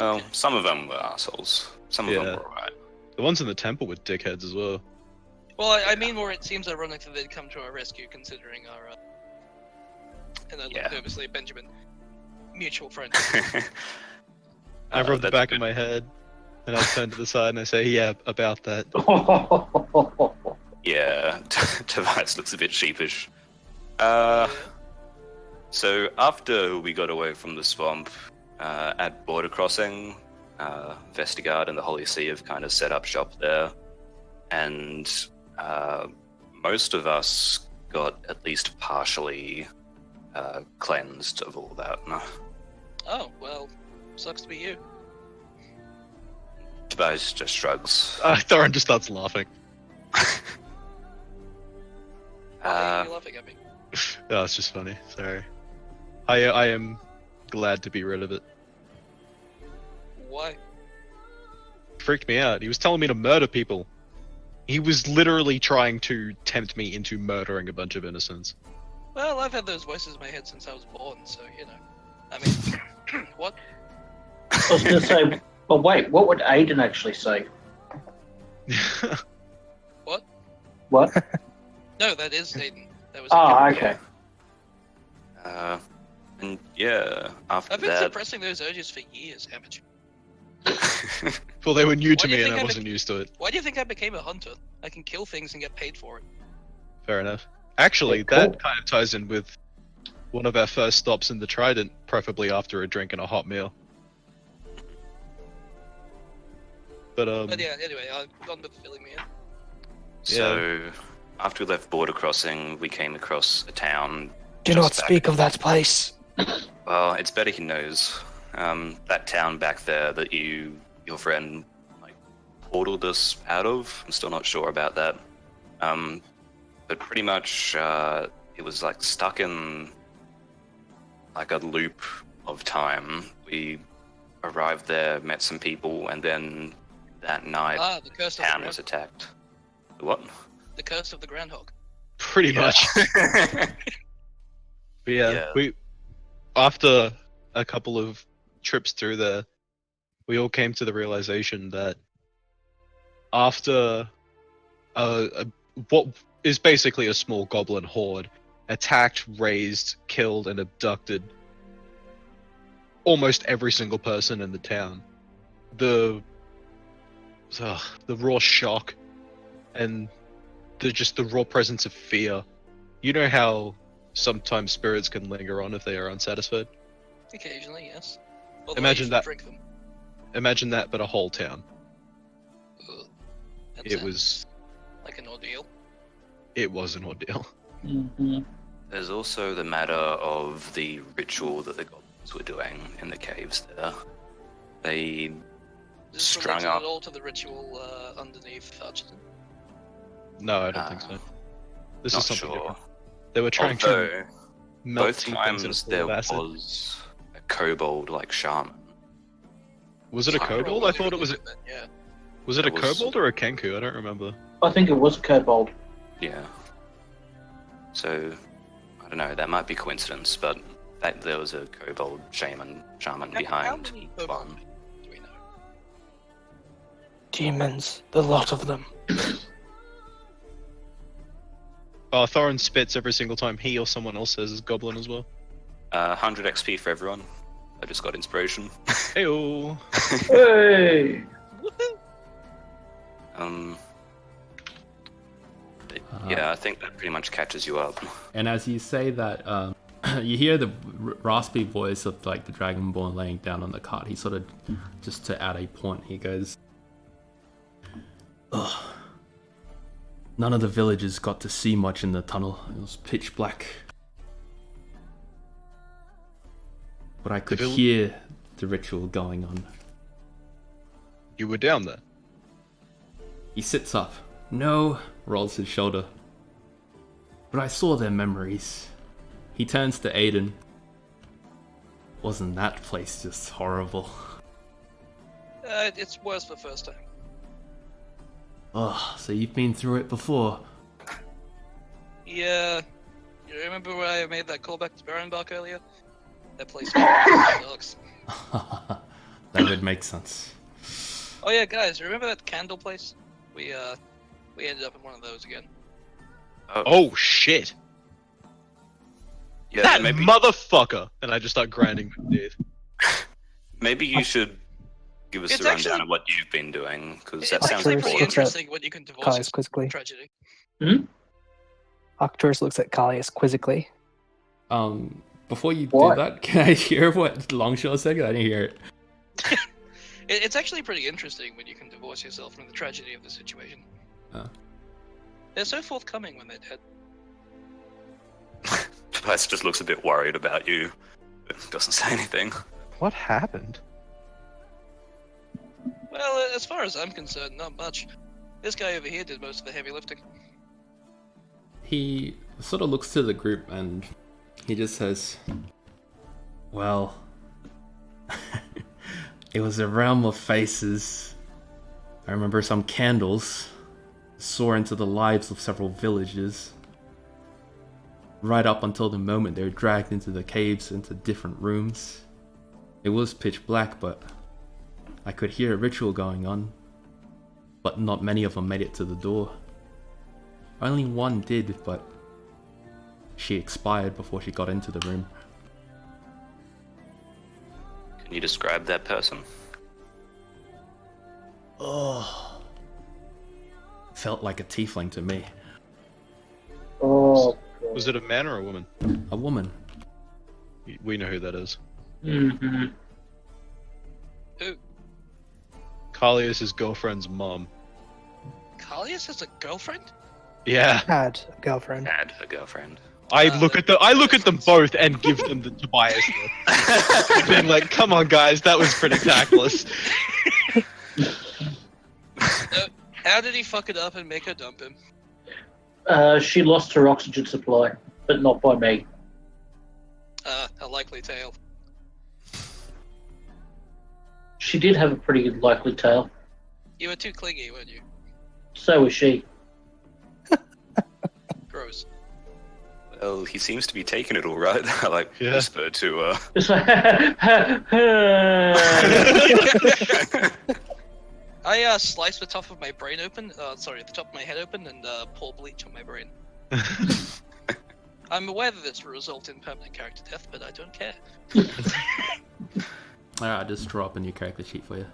Well, some of them were assholes. Some of them Yeah. were alright. The ones in the temple were dickheads as well. Well, I mean more it seems ironic that they'd come to our rescue considering our, and then Yeah. obviously Benjamin, mutual friend. I rub the that's back good. of my head, and I turn to the side and I say, "Yeah, about that." Yeah, Tobias looks a bit sheepish. So after we got away from the swamp, at border crossing, Vestergaard and the Holy See have kind of set up shop there, and most of us got at least partially cleansed of all that. Oh, well, sucks to be you. Tobias just shrugs. Thorin just starts laughing. Why are you laughing at me? Oh, it's just funny. Sorry. I am glad to be rid of it. Why? Freaked me out. He was telling me to murder people. He was literally trying to tempt me into murdering a bunch of innocents. Well, I've had those voices in my head since I was born, so, you know. I mean, what? I was going to say, but wait, what would Aiden actually say? What? What? No, that is Aiden. That was Oh, okay. And yeah, after I've been that, suppressing those urges for years, haven't you? Well, they were new to Why do you me and think I I wasn't used to it. Why do you think I became a hunter? I can kill things and get paid for it. Fair enough. Actually, Yeah, cool. that kind of ties in with one of our first stops in the Trident, preferably after a drink and a hot meal. But yeah, anyway, I've gone with filling me in. so after we left border crossing, we came across a town. Do just not back- speak of that place. Well, it's better he knows. That town back there that your friend, like, portaled us out of. I'm still not sure about that. But pretty much, it was like stuck in like a loop of time. We arrived there, met some people, and then that night, The curse of the town was groundhog. attacked. What? The curse of the groundhog. pretty much. But Yeah. we after a couple of trips through there, we all came to the realization that after what is basically a small goblin horde attacked, razed, killed, and abducted almost every single person in the town, the raw shock and the raw presence of fear. You know how sometimes spirits can linger on if they are unsatisfied? Occasionally, yes. Although Imagine I usually that. Drink them. Imagine that, but a whole town. Ugh. That It sounds was like an ordeal. an ordeal. Hmm. There's also the matter of the ritual that the goblins were doing in the caves there. They Is this Strung related up. at all to the ritual underneath Hutchinson? No, I don't think so. This not is something sure. different. They were trying to Although, melt both some things in a times pool there of acid. was a kobold-like shaman. Was it a Probably kobold? I thought it was. Yeah. Was it a It was- kobold or a kenku? I don't remember. I think it was a kobold. Yeah. So, I don't know, that might be coincidence, but there was a kobold shaman How behind many one. kobolds do we know? Demons, the lot of them. Thorin spits every single time he or someone else says is goblin as well. 100 XP for everyone. I just got inspiration. Heyo. Hey! Woohoo! Yeah, I think that pretty much catches you up. And as you say that, you hear the raspy voice of like the Dragonborn laying down on the cot. He sort of, just to add a point, he goes, "Ugh. None of the villagers got to see much in the tunnel. It was pitch black. But I could hear the ritual going on." You were down there. He sits up. "No," rolls his shoulder. "But I saw their memories." He turns to Aiden. "Wasn't that place just horrible?" It's worse the first time. "Oh, so you've been through it before?" Yeah. You remember when I made that callback to Barenbach earlier? That place sucks. That would make sense. Oh yeah, guys, remember that candle place? We ended up in one of those again. Oh shit! Yeah, That maybe motherfucker! And I just start grinding with teeth. maybe you should give us It's a rundown actually- of what you've been doing, because It's that sounds actually pretty important. interesting when you can divorce Kai's your quizzically. tragedy. Arcturus looks at Callius quizzically. Before you What? do that, can I hear what Longshore said? I didn't hear it. It's actually pretty interesting when you can divorce yourself from the tragedy of the situation. Oh. They're so forthcoming when they're dead. Tobias just looks a bit worried about you, but doesn't say anything. What happened? Well, as far as I'm concerned, not much. This guy over here did most of the heavy lifting. He sort of looks to the group and he just says, "Well, it was a realm of faces. I remember some candles soar into the lives of several villagers. Right up until the moment they were dragged into the caves, into different rooms. It was pitch black, but I could hear a ritual going on. But not many of them made it to the door. Only one did, but she expired before she got into the room." Can you describe that person? Oh, felt like a tiefling to me. Oh, Was it a man or a woman? A woman. We know who that is. mm-hmm. Who? Callius' girlfriend's mom. Callius has a girlfriend? Yeah. Had a girlfriend. Had a girlfriend. I look at them both and give them the Tobias look. Being like, come on guys, that was pretty tactless. How did he fuck it up and make her dump him? She lost her oxygen supply, but not by me. A likely tale. She did have a pretty likely tale. You were too clingy, weren't you? So was she. Gross. Well, he seems to be taking it all right. I like Yeah. whisper to It's like, I sliced the top of my brain open, the top of my head open, and pour bleach on my brain. I'm aware that this will result in permanent character death, but I don't care. Alright, I'll just draw up a new character sheet for you.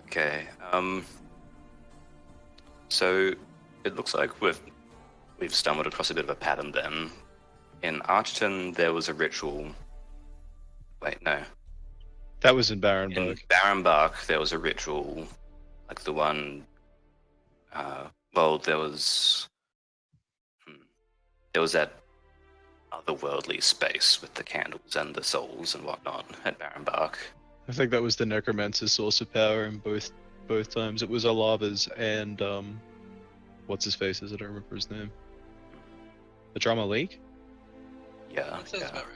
Okay. So it looks like we've stumbled across a bit of a pattern then. In Archton, there was a ritual. Wait, no. That was in In Barenberg. Barenbach, there was a ritual, like the one. Well, there was that otherworldly space with the candles and the souls and whatnot at Barenbach. I think that was the Necromancer's source of power in both times. It was Alava's and what's his face? I don't remember his name. The Drama League? Yeah, That sounds yeah. about right.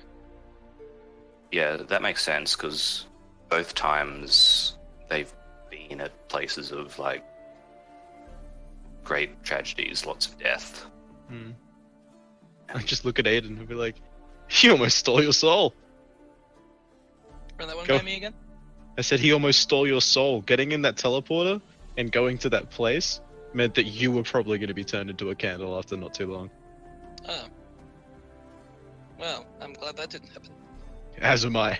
Yeah, that makes sense because both times they've been at places of like great tragedies, lots of death. I just look at Aiden and be like, he almost stole your soul. Run that one Go. by me again? I said he almost stole your soul. Getting in that teleporter and going to that place meant that you were probably going to be turned into a candle after not too long. Oh. Well, I'm glad that didn't happen. As am I.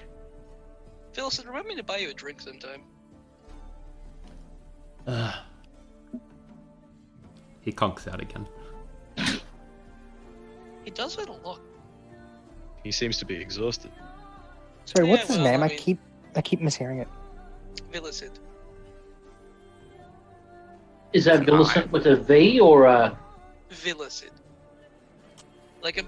Phyllis, remind me to buy you a drink sometime. He conks out again. He does it a lot. He seems to be exhausted. Sorry, Yeah, what's his well, name? I I mean- keep mishearing it. Villicid. Is that Millicent with a V or a? Villicid. Like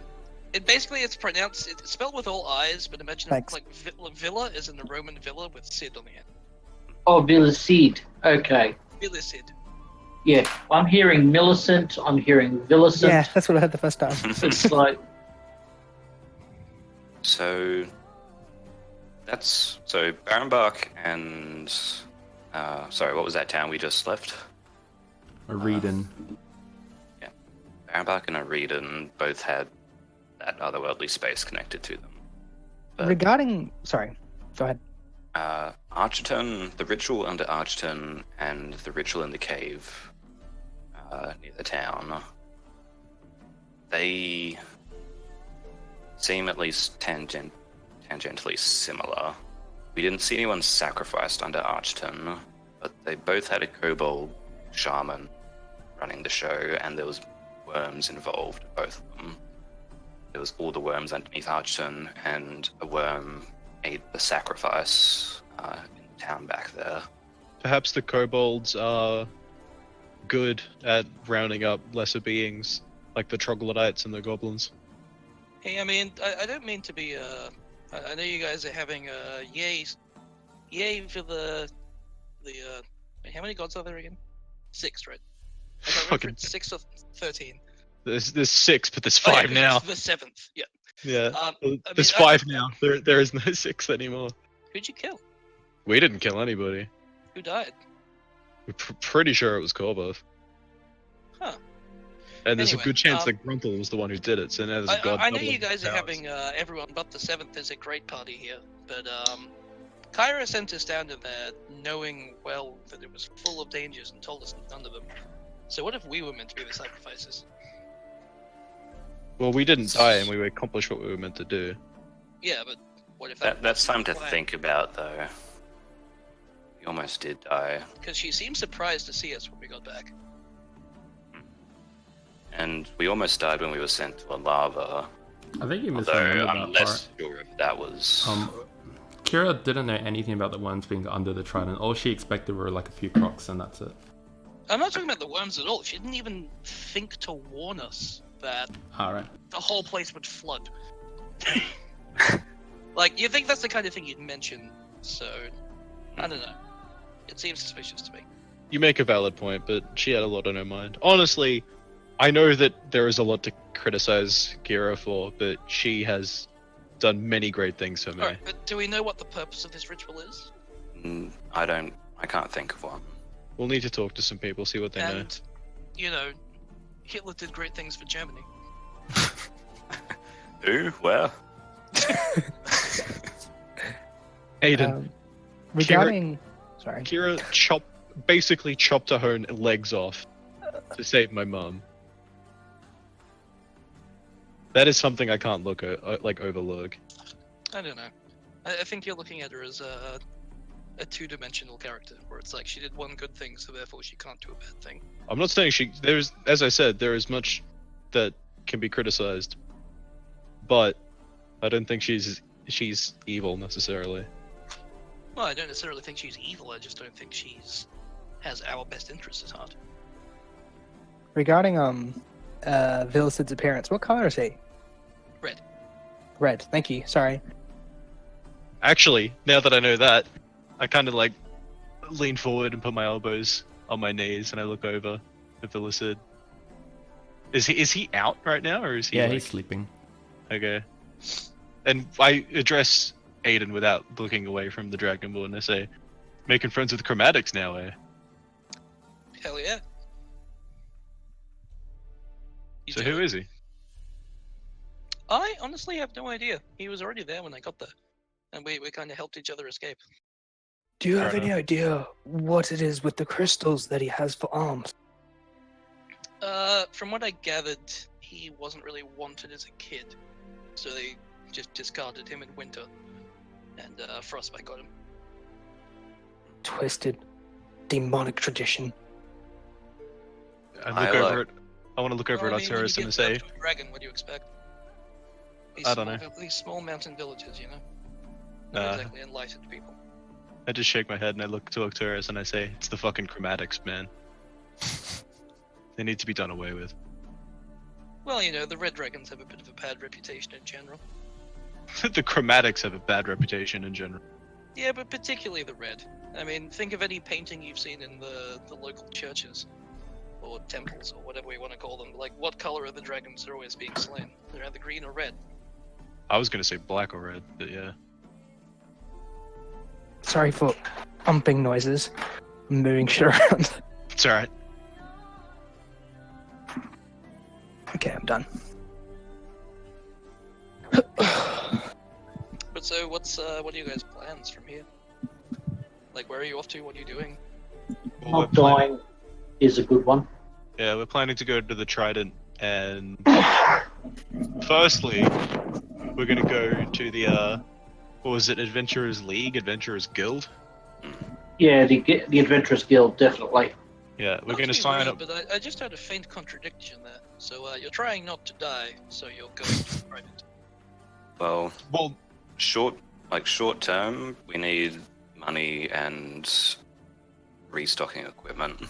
it's pronounced. It's spelled with all I's, but imagine Thanks. like villa is in the Roman villa with Sid on the end. Oh, Villicid. Okay. Villicid. Yeah, I'm hearing Millicent. I'm hearing Villicent. Yeah, that's what I heard the first time. It's like So Barenbach and sorry, what was that town we just left? Reading. Barenbach and Aridin both had that otherworldly space connected to them. But, Regarding, sorry, go ahead. Archerton, the ritual under Archerton, and the ritual in the cave near the town, they seem at least tangentially similar. We didn't see anyone sacrificed under Archerton, but they both had a kobold shaman running the show, and there was worms involved, both of them. There was all the worms underneath Archerton, and a worm ate the sacrifice in the town back there. Perhaps the kobolds are good at rounding up lesser beings, like the troglodytes and the goblins. Hey, I mean, I don't mean to be. I know you guys are having yay for the. How many gods are there again? 6, right? I don't remember if it's 6 or 13. There's 6, but there's Oh, yeah, 5 now. The 7th, yeah. Yeah, I there's mean, 5 now. There is no 6 anymore. Who'd you kill? We didn't kill anybody. Who died? We're pretty sure it was Korboth. Huh. And there's Anyway, a good chance that Gruntle was the one who did it, so now there's a god. I know doubling you guys are powers. having everyone but the 7th is a great party here, but Kyra sent us down to there knowing well that it was full of dangers and told us none of them. So what if we were meant to be the sacrifices? Well, we didn't die, and we accomplished what we were meant to do. Yeah, but what if That's something to plan? think about, though. We almost did die, Because she seemed surprised to see us when we got back. and we almost died when we were sent to a lava. I think you Although misremembered I'm that less sure if that was. part. Kira didn't know anything about the worms being under the Trident. All she expected were like a few crocs, and that's it. I'm not talking about the worms at all. She didn't even think to warn us that Alright. the whole place would flood. Like, you think that's the kind of thing you'd mention, so I don't know. It seems suspicious to me. You make a valid point, but she had a lot on her mind. Honestly, I know that there is a lot to criticize Kira for, but she has done many great things for me. Alright, but do we know what the purpose of this ritual is? I can't think of one. We'll need to talk to some people, see what they know. And, you know, Hitler did great things for Germany. Who? Where? Aiden, Regarding, sorry, Kira basically chopped her own legs off to save my mum. That is something I can't overlook. I don't know. I think you're looking at her as a two-dimensional character, where it's like she did one good thing, so therefore she can't do a bad thing. I'm not saying as I said, there is much that can be criticized, but I don't think she's evil necessarily. Well, I don't necessarily think she's evil. I just don't think has our best interests at heart. regarding Villicid's appearance, what color is he? Red. Red. Thank you. Sorry. Actually, now that I know that, I kind of lean forward and put my elbows on my knees, and I look over at Villicid. Is he out right now, or is he? Yeah, he's sleeping. Okay. And I address Aiden without looking away from the Dragonborn. I say, "Making friends with chromatics now, eh?" Hell yeah. You So do who it. is he? I honestly have no idea. He was already there when I got there, and we kind of helped each other escape. Do you have Fair any idea what it is with the crystals that he has for arms? From what I gathered, he wasn't really wanted as a kid, so they just discarded him in winter, and frostbite got him. Twisted, demonic tradition. I I look over like- it. I want to look over Well, at I mean, when Arturus you and give say, birth to a dragon, what do you expect? I don't These small mountain villages, you know? Not exactly enlightened people. I just shake my head and I look to Arturus and I say, it's the fucking chromatics, man. They need to be done away with. Well, you know, the red dragons have a bit of a bad reputation in general. The chromatics have a bad reputation in general. Yeah, but particularly the red. I mean, think of any painting you've seen in the local churches. Or temples, or whatever we want to call them. Like, what color are the dragons that are always being slain? They're either green or red. I was gonna say black or red, but yeah. Sorry for pumping noises. I'm moving shit around. It's alright. Okay, I'm done. But so, what are you guys' plans from here? Like, where are you off to? What are you doing? Well, Not dying is a good one. Yeah, we're planning to go to the Trident, and firstly, we're gonna go to the what was it, Adventurers League, Adventurers Guild? Yeah, the Adventurers Guild, definitely. Yeah, we're Not gonna to be sign rude, up. But I just had a faint contradiction there. So, you're trying not to die, so you're going to private. Well, Well, short term, we need money and restocking equipment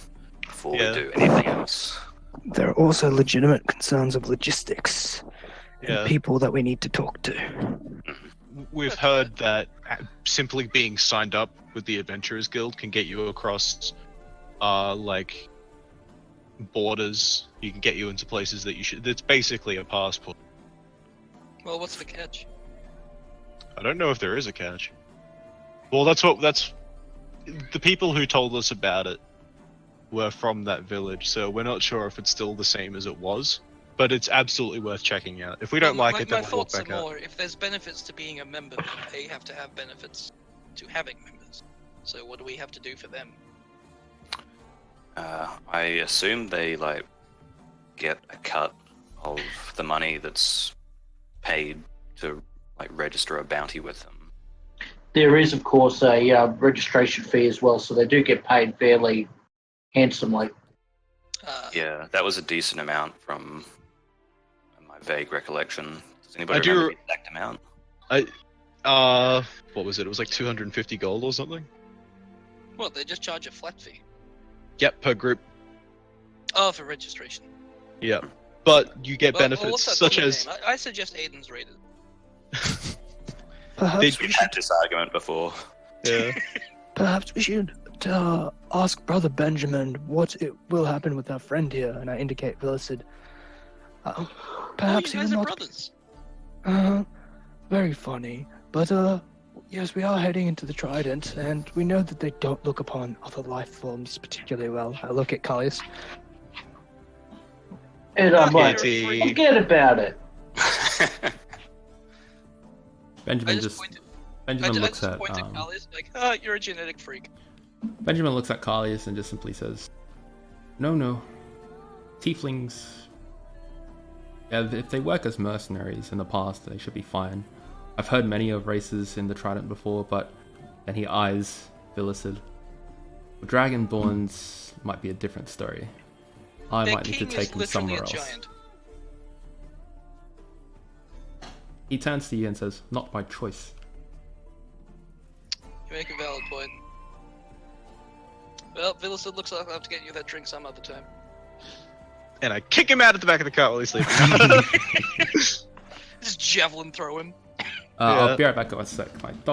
before Yeah. we do anything else. There are also legitimate concerns of logistics and yeah, people that we need to talk to. we've heard that simply being signed up with the Adventurers Guild can get you across, like borders. You can get you into places that you should. It's basically a passport. Well, what's the catch? I don't know if there is a catch. Well, that's the people who told us about it were from that village, so we're not sure if it's still the same as it was. But it's absolutely worth checking out. If we don't like it, then my we'll walk thoughts are back out. more, if there's benefits to being a member, they have to have benefits to having members. So what do we have to do for them? I assume they get a cut of the money that's paid to register a bounty with them. There is, of course, a registration fee as well, so they do get paid fairly handsomely. Yeah, that was a decent amount from my vague recollection. Does anybody I do remember the exact amount? What was it? It was like 250 gold or something. Well, they just charge a flat fee. Yep, per group. Oh, for registration. Yep. But you get Well, benefits what's that such other as name? I suggest Aiden's rated. Perhaps Did we We've should, had this argument before. yeah. perhaps we should ask Brother Benjamin what it will happen with our friend here, and I indicate Villicid. Perhaps you he guys will are not. brothers. Very funny, but yes, we are heading into the Trident, and we know that they don't look upon other life forms particularly well. I look at Callius. And I'm like, Katie. forget about it. Benjamin I just point Benjamin I looks just at point at Callius, like, you're a genetic freak. Benjamin looks at Callius and just simply says, "No, tieflings. Yeah, if they work as mercenaries in the past, they should be fine. I've heard many of races in the Trident before, but..." Then he eyes Villicid. Dragonborns might be a different story. I Their might need to king take is them literally somewhere a else. giant. He turns to you and says, "Not by choice." You make a valid point. Well, Villicid looks like I'll have to get you that drink some other time. And I kick him out at the back of the car while he's sleeping. Just javelin throw him. I'll Yeah. be right back in a sec. My dog